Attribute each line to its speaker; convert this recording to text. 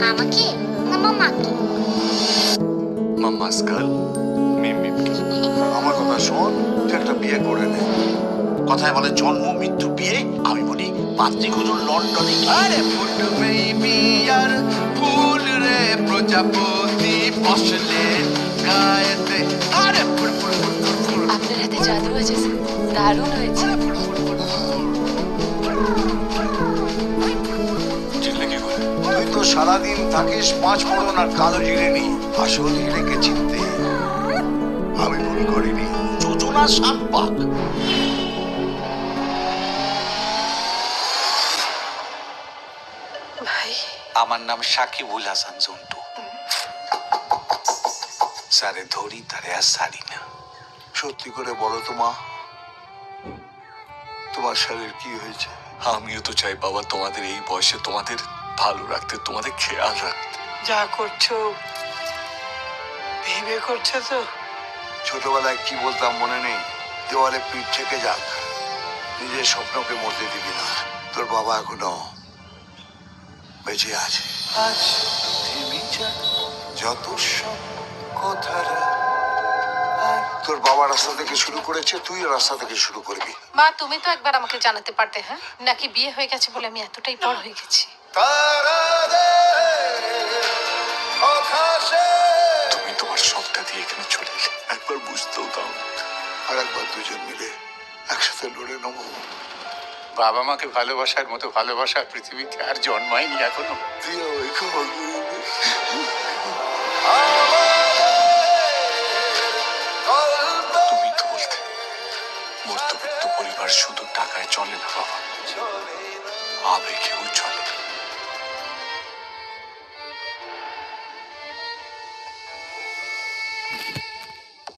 Speaker 1: আমাকে না মামাকে?
Speaker 2: মাম্মাস গার্ল মিমকে।
Speaker 3: আমার কথা শোন, তুই একটা বিয়ে করে নে। কথায় বলে জন্ম মৃত্যু বিয়ে, আমি বলি পাত্রী খুঁজুন লন্ডনে।
Speaker 2: আরে ফুট বেবি আর ফুল রে প্রজাপতি বসলে গায়েতে। আরে ফুল ফুল ফুল ফুল ফুল।
Speaker 4: আপনার হাতে জাদু আছে স্যার, দারুণ হয়েছে।
Speaker 2: চিনলে কি করে?
Speaker 3: তুই তো সারাদিন থাকিস পাঁচ ফোড়ন আর কালো জিরে নি। আসল জিরেকে চিনতে আমি ভুল করিনি। যোজনা সাত পাক।
Speaker 4: ভাই,
Speaker 5: আমার নাম সাকিবুল হাসান জন্টু। স্যারে ধরি তারে আর সারি না।
Speaker 3: সত্যি করে বলো তো মা, তোমার শরীর কি হয়েছে?
Speaker 2: আমিও তো চাই বাবা তোমাদের এই বয়সে তোমাদের ভালো রাখতে, তোমাদের খেয়াল রাখতে।
Speaker 6: যা করছো ভেবে করছো তো?
Speaker 3: ছোটবেলায় কি বলতাম মনে নেই? দেওয়ালে পিঠ থেকে যাক, নিজের স্বপ্নকে মরতে দিবি না। তোর বাবা এখনো বেঁচে আছে।
Speaker 5: আজ থেমে যাক যত সব কথারা।
Speaker 3: তোর বাবা রাস্তা থেকে শুরু করেছে, তুই রাস্তা থেকে শুরু করবি।
Speaker 4: মা তুমি তো একবার আমাকে জানাতে পারতে, হ্যাঁ? নাকি বিয়ে হয়ে গেছে বলে আমি এতটাই বড় হয়ে গেছি?
Speaker 2: তুমি তোমার সবটা দিয়ে এখানে চলে এলে, একবার বুঝতেও দাও।
Speaker 3: আর একবার দুজন মিলে একসাথে লড়ে নেবো।
Speaker 5: বাবা মাকে ভালোবাসার মতো ভালোবাসা পৃথিবীতে আর জন্মায়নি এখনো।
Speaker 3: তুই আমায় ক্ষমা করে দে।
Speaker 2: তুমি তো বলতে মধ্যবিত্ত পরিবার শুধু টাকায় চলে না বাবা, আবেগেও চলে।